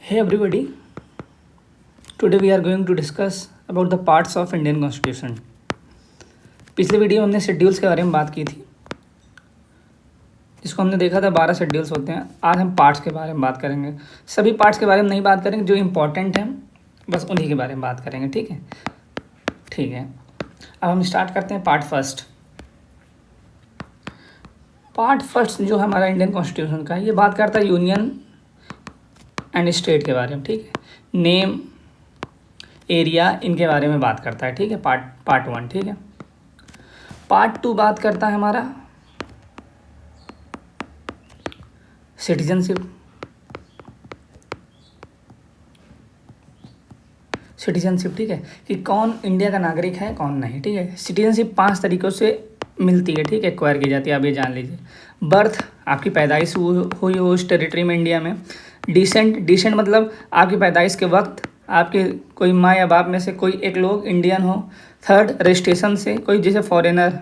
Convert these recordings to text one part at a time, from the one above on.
Hey everybody, today we are going to discuss about the parts of Indian Constitution. पिछले video में हमने schedules के बारे में बात की थी, जिसको हमने देखा था 12 शेड्यूल्स होते हैं। आज हम पार्ट्स के बारे में बात करेंगे। सभी पार्ट्स के बारे में नहीं बात करेंगे, जो इम्पोर्टेंट हैं बस उन्हीं के बारे में बात करेंगे। ठीक है। अब हम स्टार्ट करते हैं पार्ट फर्स्ट। पार्ट फर्स्ट जो हमारा इंडियन कॉन्स्टिट्यूशन का है, ये बात करता है यूनियन एंड स्टेट के बारे में। ठीक है, नेम, एरिया, इनके बारे में बात करता है। ठीक है, पार्ट वन। ठीक है, पार्ट टू बात करता है हमारा सिटीजनशिप। ठीक है, कि कौन इंडिया का नागरिक है, कौन नहीं। ठीक है, सिटीजनशिप 5 तरीक़ों से मिलती है। ठीक है, एक्वायर की जाती है। आप ये जान लीजिए। बर्थ, आपकी पैदाइश हुई हो उस टेरिटरी में, इंडिया में। डिसेंट मतलब आपकी पैदाइश के वक्त आपके कोई माँ या बाप में से कोई एक लोग इंडियन हो। थर्ड, रजिस्ट्रेशन से, कोई जैसे फॉरेनर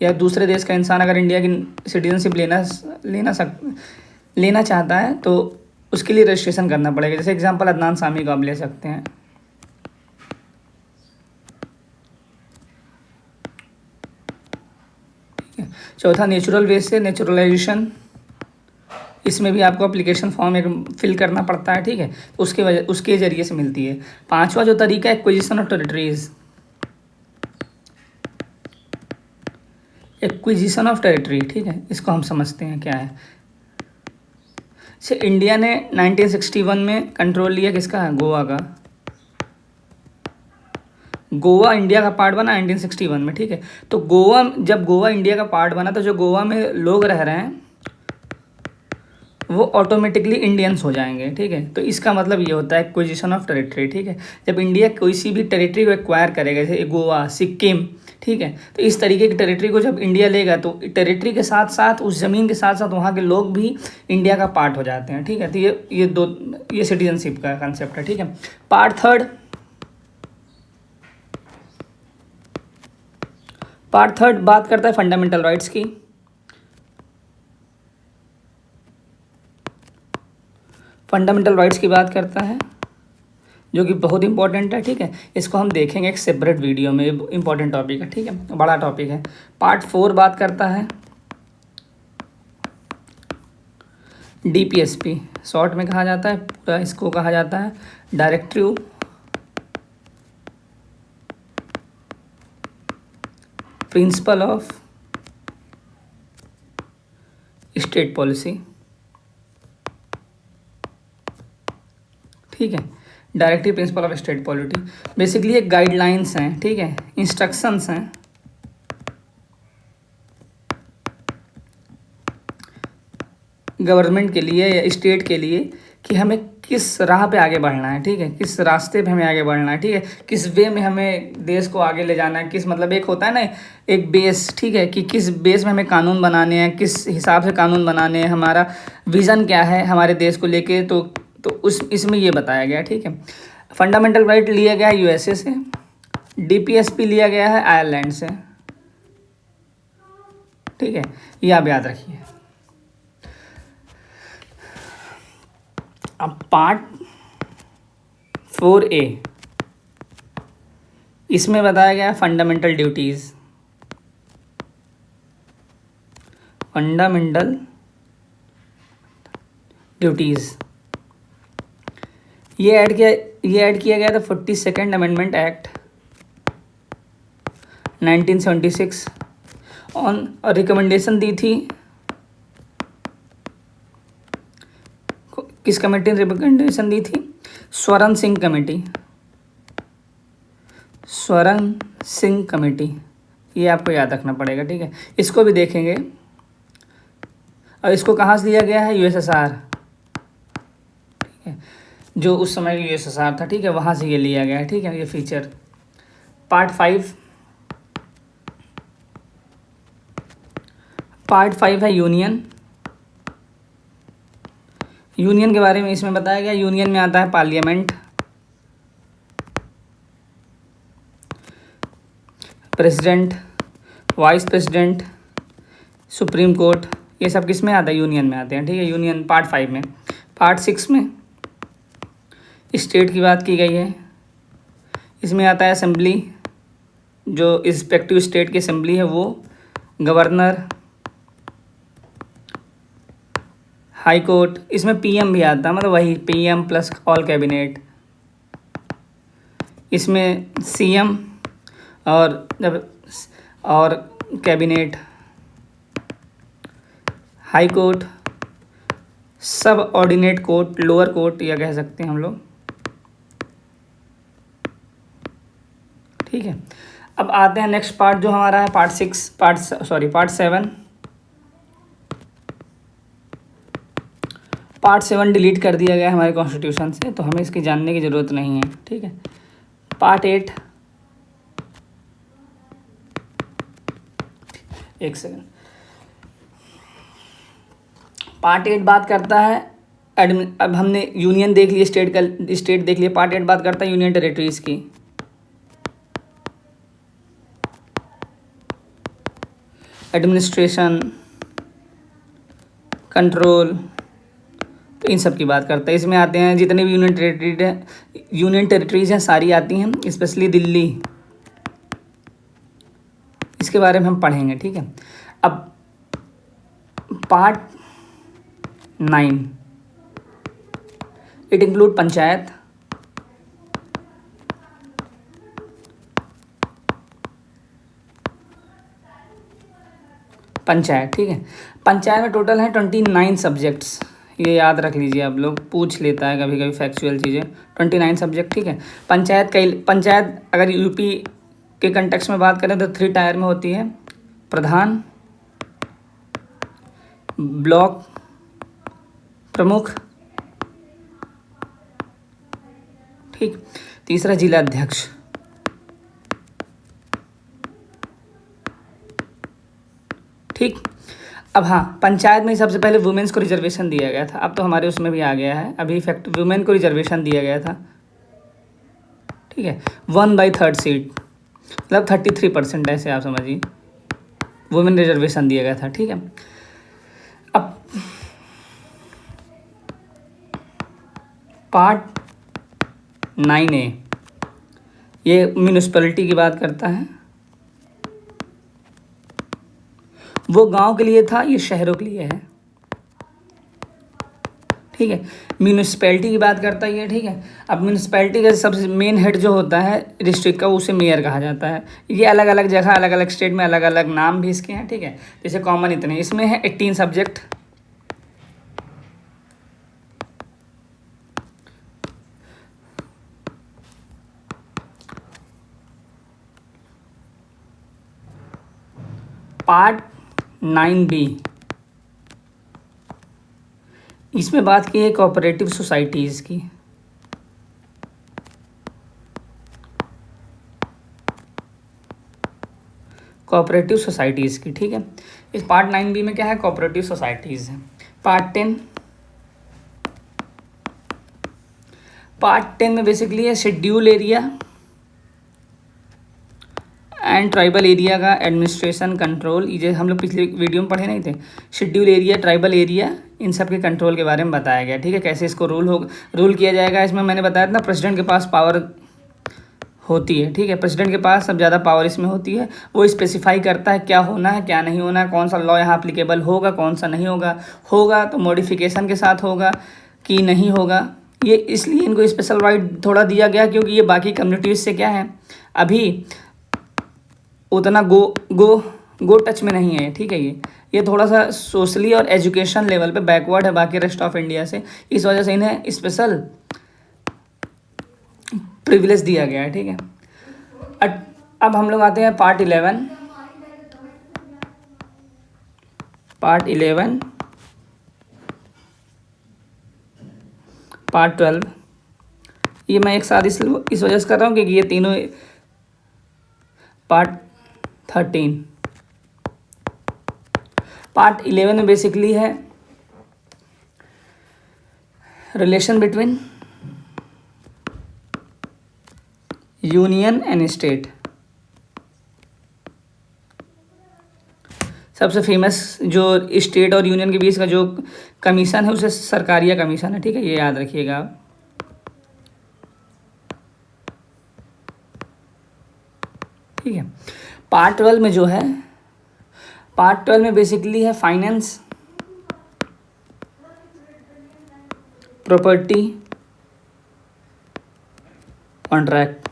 या दूसरे देश का इंसान अगर इंडिया की सिटीजनशिप लेना चाहता है तो उसके लिए रजिस्ट्रेशन करना पड़ेगा। जैसे एग्जांपल अदनान सामी को आप ले सकते हैं। चौथा, नेचुरल वे से नेचुरलाइजेशन, इसमें भी आपको एप्लीकेशन फॉर्म एक फिल करना पड़ता है। ठीक है, तो उसके ज़रिए से मिलती है। पांचवा जो तरीका है, acquisition of territories. Acquisition of territory, ठीक है, इसको हम समझते हैं क्या है। से इंडिया ने 1961 में कंट्रोल लिया किसका है, गोवा का। गोवा इंडिया का पार्ट बना 1961 में। ठीक है, तो जब गोवा इंडिया का पार्ट बना तो जो गोवा में लोग रह रहे हैं वो ऑटोमेटिकली इंडियंस हो जाएंगे। ठीक है, तो इसका मतलब ये होता है एक्विजिशन ऑफ टेरिटरी। ठीक है, जब इंडिया कोई सी भी टेरिटरी को एक्वायर करेगा, जैसे गोवा, सिक्किम, ठीक है, तो इस तरीके की टेरिटरी को जब इंडिया लेगा तो टेरिटरी के साथ साथ, उस ज़मीन के साथ साथ वहाँ के लोग भी इंडिया का पार्ट हो जाते हैं। ठीक है, तो ये सिटीजनशिप का कंसेप्ट है। ठीक है, पार्ट थर्ड बात करता है फंडामेंटल राइट्स की। फंडामेंटल राइट्स की बात करता है, जो कि बहुत इंपॉर्टेंट है। ठीक है, इसको हम देखेंगे एक सेपरेट वीडियो में। इंपॉर्टेंट टॉपिक है। ठीक है, बड़ा टॉपिक है। पार्ट 4 बात करता है DPSP, शॉर्ट में कहा जाता है, पूरा इसको कहा जाता है directive principle of state policy. ठीक है, directive principle of state polity basically एक गाइडलाइंस हैं। ठीक है, इंस्ट्रक्शंस हैं गवर्नमेंट के लिए या स्टेट के लिए कि हमें किस राह पे आगे बढ़ना है। ठीक है, किस रास्ते पे हमें आगे बढ़ना है। ठीक है, किस वे में हमें देश को आगे ले जाना है। किस मतलब एक होता है ना एक बेस, ठीक है, कि किस बेस में हमें कानून बनाने हैं, किस हिसाब से कानून बनाने हैं, हमारा विज़न क्या है हमारे देश को लेके, तो इसमें ये बताया गया है। ठीक है, फंडामेंटल राइट लिया गया है USA से, DPSP लिया गया है आयरलैंड से। ठीक है, ये आप याद रखिए। अब पार्ट 4A, इसमें बताया गया है फंडामेंटल ड्यूटीज़। ये ऐड किया गया था 42nd अमेंडमेंट एक्ट 1976 ऑन, और रिकमेंडेशन दी थी किस कमेटी ने रिकमेंडेशन दी थी, स्वरण सिंह कमेटी। ये आपको याद रखना पड़ेगा। ठीक है, इसको भी देखेंगे। और इसको कहाँ से लिया गया है, USSR। ठीक है, जो उस समय USSR था। ठीक है, वहाँ से ये लिया गया है। ठीक है, ये फीचर। पार्ट 5 है यूनियन के बारे में इसमें बताया गया। यूनियन में आता है parliament, president, vice president, supreme court, ये सब किस में आता है, यूनियन में आते हैं। ठीक है, यूनियन पार्ट 5 में। पार्ट 6 में स्टेट की बात की गई है। इसमें आता है असेंबली, जो रिस्पेक्टिव स्टेट की असेंबली है वो, गवर्नर, हाई कोर्ट। इसमें पीएम भी आता है, मतलब वही पीएम प्लस ऑल कैबिनेट। इसमें सीएम और जब और कैबिनेट, हाई कोर्ट, सब ऑर्डिनेट कोर्ट, लोअर कोर्ट या कह सकते हैं हम लोग। ठीक है, अब आते हैं नेक्स्ट पार्ट जो हमारा है पार्ट 7। पार्ट 7 डिलीट कर दिया गया है हमारे कॉन्स्टिट्यूशन से, तो हमें इसकी जानने की ज़रूरत नहीं है। ठीक है, पार्ट 8, एक सेकेंड। पार्ट 8 बात करता है अब हमने यूनियन देख लिया, स्टेट देख लिया। पार्ट 8 बात करता है यूनियन टेरिटरीज की। एडमिनिस्ट्रेशन, कंट्रोल, तो इन सब की बात करता है। इसमें आते हैं जितने भी यूनियन टेरिटरीज हैं सारी आती हैं, स्पेशली दिल्ली, इसके बारे में हम पढ़ेंगे। ठीक है, अब पार्ट 9, इट इंक्लूड पंचायत, ठीक है। पंचायत में टोटल है 29 सब्जेक्ट्स, ये याद रख लीजिए आप लोग, पूछ लेता है कभी कभी फैक्चुअल चीज़ें। 29 सब्जेक्ट। ठीक है, पंचायत अगर यूपी के कंटेक्स्ट में बात करें तो 3 टायर में होती है, प्रधान, ब्लॉक प्रमुख, ठीक, तीसरा जिला अध्यक्ष। ठीक, अब हाँ, पंचायत में सबसे पहले वुमेन्स को रिजर्वेशन दिया गया था, अब तो हमारे उसमें भी आ गया है, अभी इफेक्ट वुमेन को रिजर्वेशन दिया गया था। ठीक है, 1/3 सीट, मतलब 33%, ऐसे आप समझिए, वुमेन रिजर्वेशन दिया गया था। ठीक है, अब पार्ट 9A, ये म्यूनिसिपैलिटी की बात करता है। वो गांव के लिए था, ये शहरों के लिए है। ठीक है, म्यूनिसिपैलिटी की बात करता है ये। ठीक है, अब म्यूनिसिपैलिटी का सबसे मेन हेड जो होता है डिस्ट्रिक्ट का, उसे मेयर कहा जाता है। ये अलग अलग जगह, अलग अलग स्टेट में अलग अलग नाम भी इसके हैं। ठीक है, जैसे कॉमन इतने, इसमें है 18 सब्जेक्ट। पार्ट 9B, इसमें बात की है कोऑपरेटिव सोसाइटीज़ की। कोऑपरेटिव सोसाइटीज़ की। ठीक है, इस पार्ट 9B में क्या है, कोऑपरेटिव सोसाइटीज़ है। पार्ट 10 में बेसिकली है schedule area and tribal area का एडमिनिस्ट्रेशन कंट्रोल। ये हम लोग पिछले वीडियो में पढ़े नहीं थे, शेड्यूल एरिया, ट्राइबल एरिया, इन सब के कंट्रोल के बारे में बताया गया। ठीक है, कैसे इसको रूल किया जाएगा। इसमें मैंने बताया था ना, प्रेसिडेंट के पास पावर होती है। ठीक है, प्रेसिडेंट के पास सब ज़्यादा पावर इसमें होती है, वो स्पेसिफाई करता है क्या होना है क्या नहीं होना है, कौन सा लॉ यहाँ अप्लीकेबल होगा, कौन सा नहीं होगा तो मॉडिफिकेशन के साथ होगा कि नहीं होगा। ये इसलिए इनको स्पेशल राइट थोड़ा दिया गया क्योंकि ये बाकी कम्युनिटीज़ से क्या है, अभी उतना गो टच में नहीं है। ठीक है, ये थोड़ा सा सोशली और एजुकेशन लेवल पे बैकवर्ड है बाकी रेस्ट ऑफ इंडिया से, इस वजह से इन्हें स्पेशल प्रिविलेज दिया गया है। ठीक है, अब हम लोग आते हैं पार्ट 11। पार्ट 12, ये मैं एक साथ इस वजह से कर रहा हूँ क्योंकि ये तीनों। पार्ट 13, पार्ट 11 में बेसिकली है relation between union and state. सबसे फेमस जो स्टेट और यूनियन के बीच का जो कमीशन है उसे सरकारिया कमीशन है। ठीक है, ये याद रखिएगा आप। ठीक है। पार्ट 12 में जो है, पार्ट 12 में बेसिकली है फाइनेंस, प्रॉपर्टी, कॉन्ट्रैक्ट,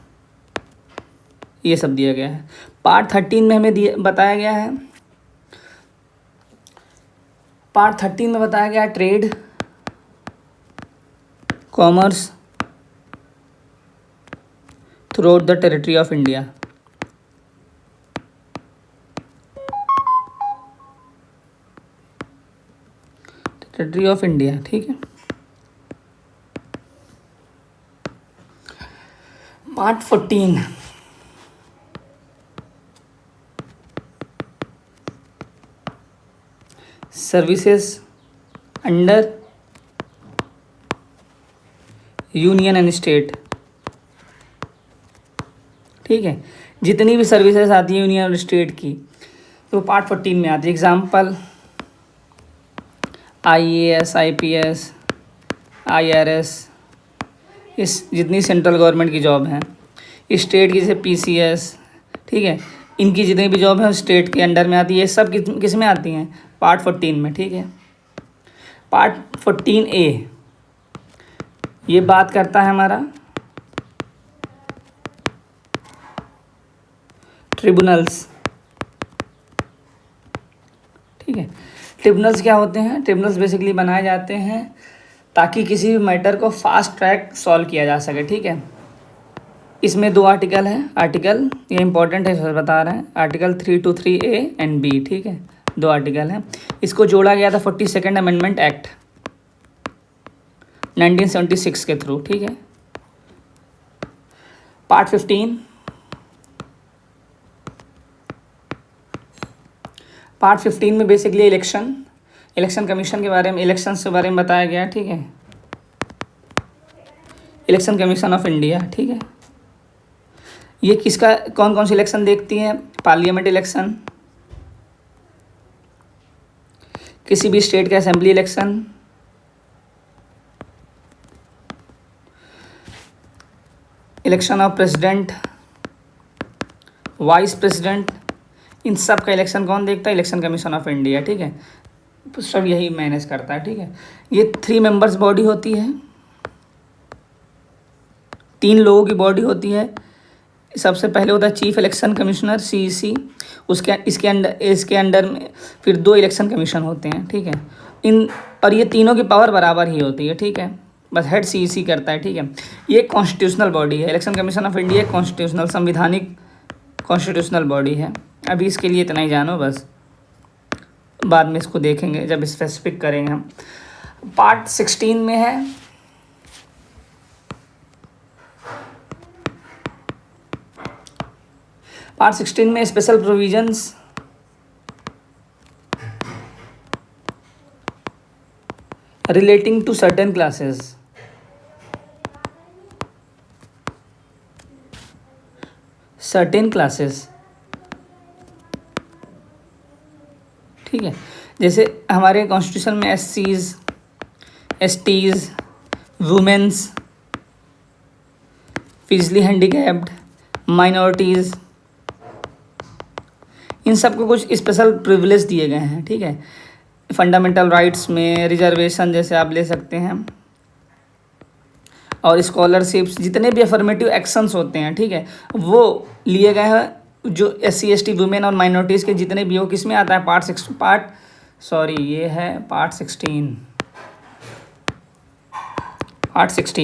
ये सब दिया गया है। पार्ट 13 में हमें बताया गया है, पार्ट 13 में बताया गया है trade, commerce through out the territory of India. Territory of India, ठीक है। Part 14 services under union and state, ठीक है। जितनी भी सर्विसेज आती है यूनियन और स्टेट की, तो पार्ट 14 में आती है। एग्जाम्पल IAS, IPS, IRS, इस जितनी सेंट्रल गवर्नमेंट की जॉब हैं, स्टेट की जैसे PCS, ठीक है, इनकी जितनी भी जॉब है स्टेट के अंडर में आती है। ये सब किस में आती हैं? पार्ट 14 में, ठीक है। पार्ट 14A ये बात करता है हमारा ट्रिब्यूनल्स, ठीक है। ट्रिब्यूनल्स क्या होते हैं? ट्रिब्यूनल्स बेसिकली बनाए जाते हैं ताकि किसी भी मैटर को फास्ट ट्रैक सॉल्व किया जा सके, ठीक है। इसमें 2 आर्टिकल हैं, आर्टिकल ये इंपॉर्टेंट है, बता रहे हैं, आर्टिकल 323A एंड B, ठीक है, 2 आर्टिकल हैं। इसको जोड़ा गया था 42nd अमेंडमेंट एक्ट 1976 के थ्रू, ठीक है। पार्ट 15, पार्ट 15 में बेसिकली इलेक्शन कमीशन के बारे में, इलेक्शन के बारे में बताया गया, ठीक है। इलेक्शन कमीशन ऑफ इंडिया, ठीक है। ये किसका, कौन कौन सी इलेक्शन देखती है? पार्लियामेंट इलेक्शन, किसी भी स्टेट का assembly election, election of president, vice president, इन सब का इलेक्शन कौन देखता है? इलेक्शन कमीशन ऑफ इंडिया, ठीक है। सब यही मैनेज करता है, ठीक है। ये 3 मेंबर्स बॉडी होती है, 3 लोगों की बॉडी होती है। सबसे पहले होता है चीफ इलेक्शन कमिश्नर CEC, इसके अंडर में फिर 2 इलेक्शन कमीशन होते हैं, ठीक है। और ये तीनों की पावर बराबर ही होती है, ठीक है। बस हेड CEC करता है, ठीक है। ये कॉन्स्टिट्यूशनल बॉडी है, election commission of India constitutional, संविधानिक कॉन्स्टिट्यूशनल बॉडी है। अभी इसके लिए इतना ही जानो बस, बाद में इसको देखेंगे जब स्पेसिफिक करेंगे हम। पार्ट 16 में है पार्ट 16 में special provisions relating to certain classes, ठीक है। जैसे हमारे कॉन्स्टिट्यूशन में SCs, STs, women's, physically handicapped, minorities, इन सबको कुछ स्पेशल प्रिविलेज दिए गए हैं, ठीक है। फंडामेंटल राइट्स में रिजर्वेशन जैसे आप ले सकते हैं, और स्कॉलरशिप्स, जितने भी अफर्मेटिव एक्शंस होते हैं, ठीक है, वो लिए गए हैं। जो SC ST वुमेन और माइनॉरिटीज़ के जितने भी हो, किस में आता है? पार्ट 16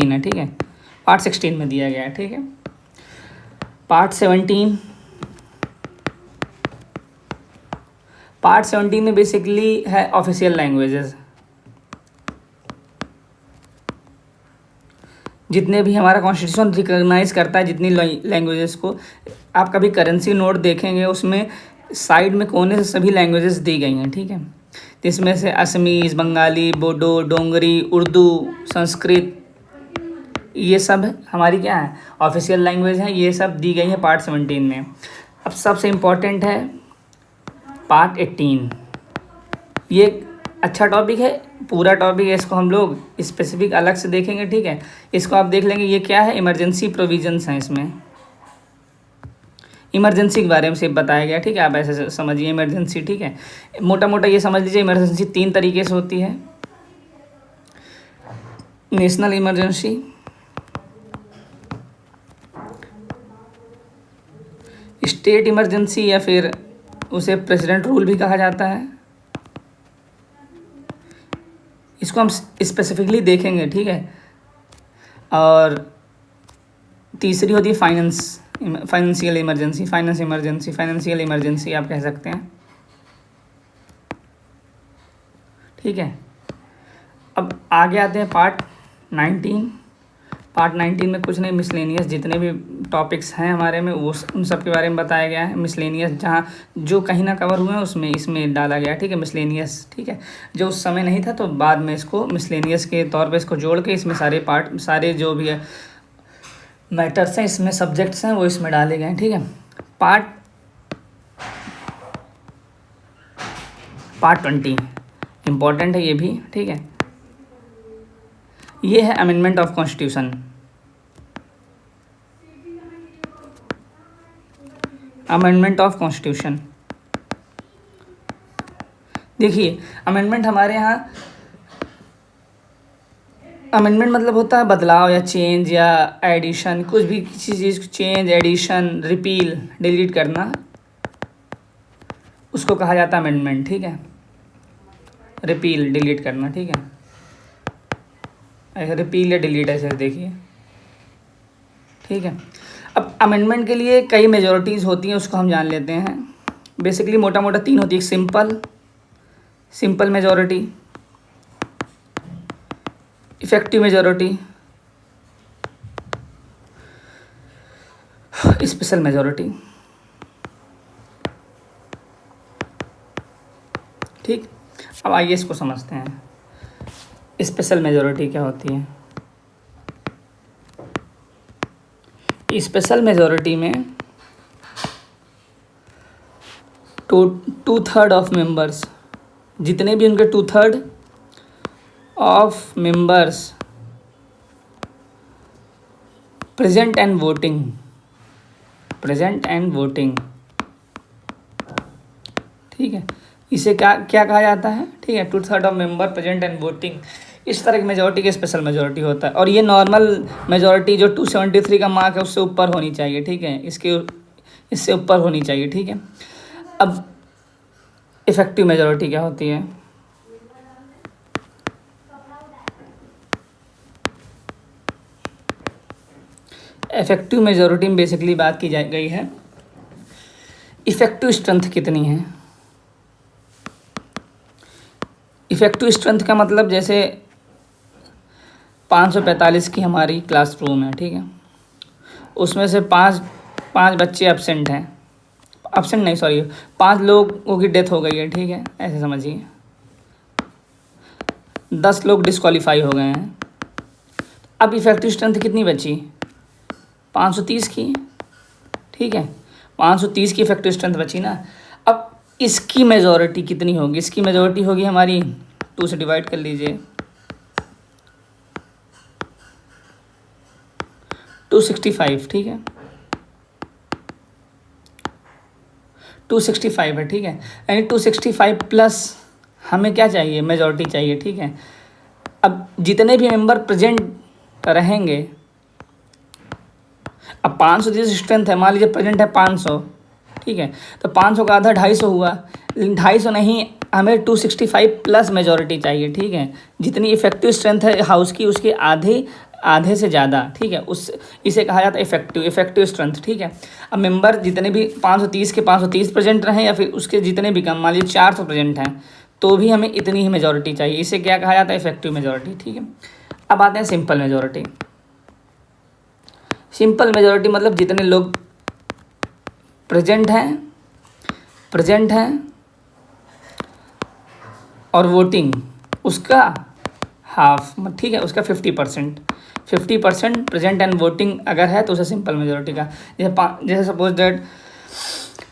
है, ठीक है। पार्ट 16 में दिया गया है, ठीक है। पार्ट 17 में बेसिकली है ऑफिशियल लैंग्वेजेस, जितने भी हमारा कॉन्स्टिट्यूशन रिकॉग्नाइज करता है, जितनी लैंग्वेजेस को। आप कभी करेंसी नोट देखेंगे, उसमें साइड में कोने से सभी लैंग्वेजेस दी गई हैं, ठीक है। जिसमें से असमीज़, बंगाली, बोडो, डोंगरी, उर्दू, संस्कृत, ये सब हमारी क्या है? ऑफिशियल लैंग्वेज हैं। ये सब दी गई है पार्ट 17 में। अब सबसे इम्पोर्टेंट है पार्ट 18। ये अच्छा टॉपिक है, पूरा टॉपिक है, इसको हम लोग स्पेसिफिक अलग से देखेंगे, ठीक है। इसको आप देख लेंगे, ये क्या है? इमरजेंसी प्रोविजंस हैं इसमें। इमरजेंसी के बारे में सिर्फ बताया गया, ठीक है। आप ऐसे समझिए इमरजेंसी, ठीक है। मोटा मोटा ये समझ लीजिए इमरजेंसी 3 तरीके से होती है। नेशनल इमरजेंसी, स्टेट इमरजेंसी, या फिर उसे प्रेसिडेंट रूल भी कहा जाता है। इसको हम स्पेसिफिकली देखेंगे, ठीक है। और तीसरी होती है फाइनेंशियल इमरजेंसी, फाइनेंशियल इमरजेंसी आप कह सकते हैं, ठीक है। अब आगे आते हैं पार्ट 19। पार्ट 19 में कुछ नहीं, मिसलेनियस जितने भी टॉपिक्स हैं हमारे में वो उन सब के बारे में बताया गया है। मिसलेनियस जहाँ जो कहीं ना कवर हुए हैं उसमें इसमें डाला गया, ठीक है, मिसलेनियस, ठीक है। जो उस समय नहीं था तो बाद में इसको मिसलेनियस के तौर पे इसको जोड़ के इसमें सारे पार्ट, सारे जो भी है मैटर्स हैं इसमें, सब्जेक्ट्स हैं, वो इसमें डाले गए हैं, ठीक है। पार्ट 20 इम्पॉर्टेंट है ये भी, ठीक है। ये है amendment of constitution. Amendment of constitution, देखिए अमेंडमेंट हमारे यहाँ, अमेंडमेंट मतलब होता है बदलाव या चेंज या एडिशन, कुछ भी किसी चीज़ चेंज, एडिशन, रिपील, डिलीट करना, उसको कहा जाता है अमेंडमेंट, ठीक है। रिपील, डिलीट करना, ठीक है। ऐसे रिपील या डिलीट ऐसे देखिए, ठीक है। अब अमेंडमेंट के लिए कई मेजॉरिटीज़ होती हैं, उसको हम जान लेते हैं। बेसिकली मोटा मोटा 3 होती है। Simple majority, effective majority, special majority, ठीक। अब आइए इसको समझते हैं, स्पेशल मेजॉरिटी क्या होती है। स्पेशल मेजॉरिटी में 2/3 ऑफ मेंबर्स, जितने भी उनके 2/3 of members present and voting, ठीक है। इसे क्या क्या कहा जाता है, ठीक है, 2/3 of member present and voting. इस तरह की मेजॉरिटी की स्पेशल मेजॉरिटी होता है। और ये नॉर्मल मेजॉरिटी जो 273 का मार्क है उससे ऊपर होनी चाहिए, ठीक है, इससे ऊपर होनी चाहिए, ठीक है। अब इफेक्टिव मेजॉरिटी क्या होती है। इफेक्टिव मेजॉरिटी में बेसिकली बात की गई है इफेक्टिव स्ट्रेंथ कितनी है। इफेक्टिव स्ट्रेंथ का मतलब जैसे 545 की हमारी क्लासरूम है, ठीक है, उसमें से पाँच बच्चे एब्सेंट हैं, एब्सेंट नहीं सॉरी 5 लोगों की डेथ हो गई है, ठीक है, ऐसे समझिए। 10 लोग डिस्क्वालीफाई हो गए हैं। अब इफेक्टिव स्ट्रेंथ कितनी बची, 530 की, ठीक है, 530 की इफेक्टिव स्ट्रेंथ बची ना। अब इसकी मेजॉरिटी कितनी होगी, इसकी मेजॉरिटी होगी हमारी 2 से डिवाइड कर लीजिए, 265, ठीक है, 265 है, ठीक है। यानी 265 प्लस हमें क्या चाहिए, मेजॉरिटी चाहिए, ठीक है। अब जितने भी मेंबर प्रेजेंट रहेंगे, अब 530 स्ट्रेंथ है, मान लीजिए प्रेजेंट है 500, ठीक है, तो 500 का आधा 250 हुआ, लेकिन 250 नहीं, हमें 265 प्लस मेजॉरिटी चाहिए, ठीक है। जितनी इफेक्टिव स्ट्रेंथ है हाउस की उसके आधे से ज़्यादा, ठीक है, इसे कहा जाता है इफेक्टिव स्ट्रेंथ, ठीक है। अब मेंबर जितने भी 530 के 530 प्रेजेंट रहें या फिर उसके जितने भी कम, मान लीजिए 400 प्रेजेंट हैं, तो भी हमें इतनी ही मेजॉरिटी चाहिए, इसे क्या कहा जाता है, इफेक्टिव मेजॉरिटी, ठीक है। अब आते हैं सिंपल मेजॉरिटी। सिंपल मेजॉरिटी मतलब जितने लोग प्रेजेंट हैं और वोटिंग उसका हाफ, ठीक है, उसका 50% प्रेजेंट एंड वोटिंग अगर है तो उसे सिंपल मेजॉरिटी का। जैसे सपोज दैट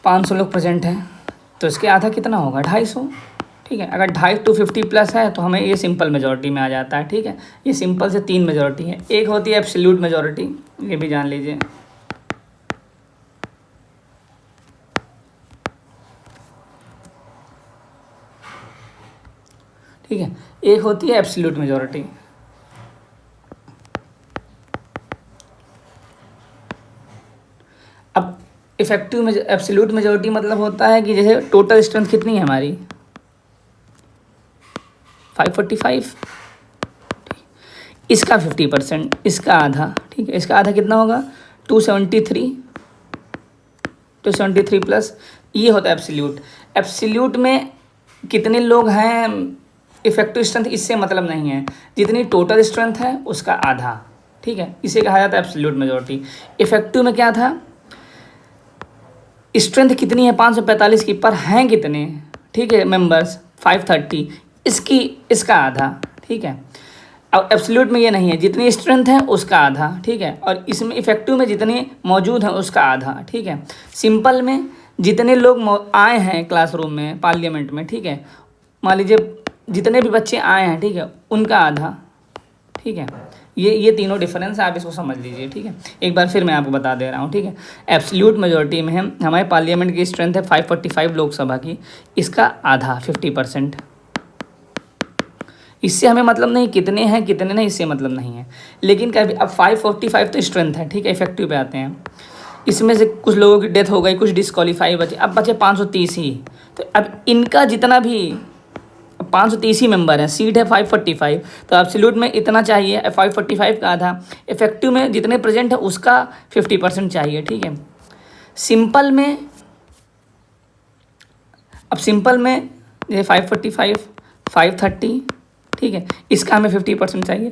500 लोग प्रेजेंट हैं तो इसके आधा कितना होगा, 250, ठीक है। अगर 250 to 50 प्लस है तो हमें ये सिंपल मेजॉरिटी में आ जाता है, ठीक है। ये सिंपल से 3 मेजॉरिटी है। एक होती है एब्सोल्यूट मेजॉरिटी, ये भी जान लीजिए, ठीक है। एक होती है एब्सोल्यूट मेजॉरिटी। अब इफेक्टिव एब्सोल्यूट मेजॉरिटी मतलब होता है कि जैसे टोटल स्ट्रेंथ कितनी है हमारी 545, इसका 50%, इसका आधा, ठीक है। इसका आधा कितना होगा 273 प्लस ये होता है एब्सोल्यूट। एब्सोल्यूट में कितने लोग हैं इफेक्टिव स्ट्रेंथ इससे मतलब नहीं है, जितनी टोटल स्ट्रेंथ है उसका आधा, ठीक है। इसे कहा जाता है एब्सोल्यूट मेजॉरिटी। इफेक्टिव में क्या था, स्ट्रेंथ कितनी है 545 की, पर हैं कितने, ठीक है, मेंबर्स 530, इसका आधा, ठीक है। अब एब्सोल्यूट में ये नहीं है, जितनी स्ट्रेंथ है उसका आधा, ठीक है। और इसमें इफेक्टिव में जितने मौजूद हैं उसका आधा, ठीक है। सिंपल में जितने लोग आए हैं क्लासरूम में पार्लियामेंट में, ठीक है, मान लीजिए जितने भी बच्चे आए हैं, ठीक है, उनका आधा, ठीक है। ये तीनों डिफरेंस आप इसको समझ लीजिए, ठीक है। एक बार फिर मैं आपको बता दे रहा हूँ, ठीक है। एब्सोल्यूट मेजॉरिटी में हम हमारे पार्लियामेंट की स्ट्रेंथ है 545 लोकसभा की, इसका आधा 50%। इससे हमें मतलब नहीं कितने हैं कितने नहीं, इससे मतलब नहीं है। लेकिन कभी अब 545 तो स्ट्रेंथ है, ठीक है। इफेक्टिव पे आते हैं, इसमें से कुछ लोगों की डेथ हो गई, कुछ डिस्क्वालीफाई बचे, अब बचे 530 ही। तो अब इनका जितना भी 530 ही मेंबर हैं, सीट है 545, तो एब्सोल्यूट में इतना चाहिए 545 का आधा, इफेक्टिव में जितने प्रेजेंट है उसका 50% चाहिए, ठीक है। सिंपल में अब सिंपल में ये 545 530, ठीक है, इसका हमें 50% चाहिए।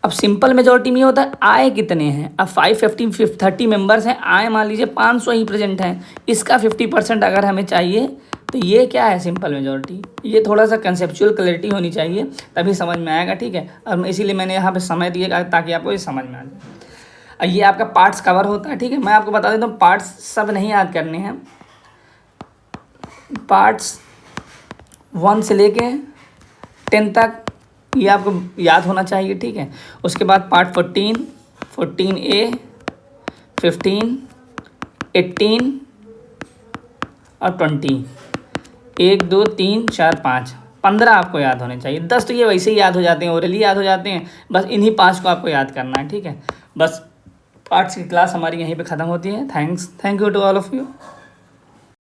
अब सिंपल मेजॉरिटी में होता है आए कितने हैं, अब 530 मेंबर्स हैं, आए मान लीजिए 500 ही प्रेजेंट हैं, इसका 50% अगर हमें चाहिए, तो ये क्या है सिंपल मेजॉरिटी। ये थोड़ा सा कंसेप्चुअल क्लैरिटी होनी चाहिए तभी समझ में आएगा, ठीक है। और इसीलिए मैंने यहाँ पे समय दिया ताकि आपको ये समझ में आ जाए। ये आपका पार्ट्स कवर होता है, ठीक है। मैं आपको बता देता हूँ पार्ट्स सब नहीं याद करने हैं, पार्ट्स 1 से लेके 10 तक ये आपको याद होना चाहिए, ठीक है। उसके बाद पार्ट 14A 15 18 और 20, 1 2 3 4 5 15 आपको याद होने चाहिए। 10 तो ये वैसे ही याद हो जाते हैं, ओरली याद हो जाते हैं, बस इन्हीं 5 को आपको याद करना है, ठीक है। बस पार्ट्स की क्लास हमारी यहीं पे ख़त्म होती है। Thank you to all of you.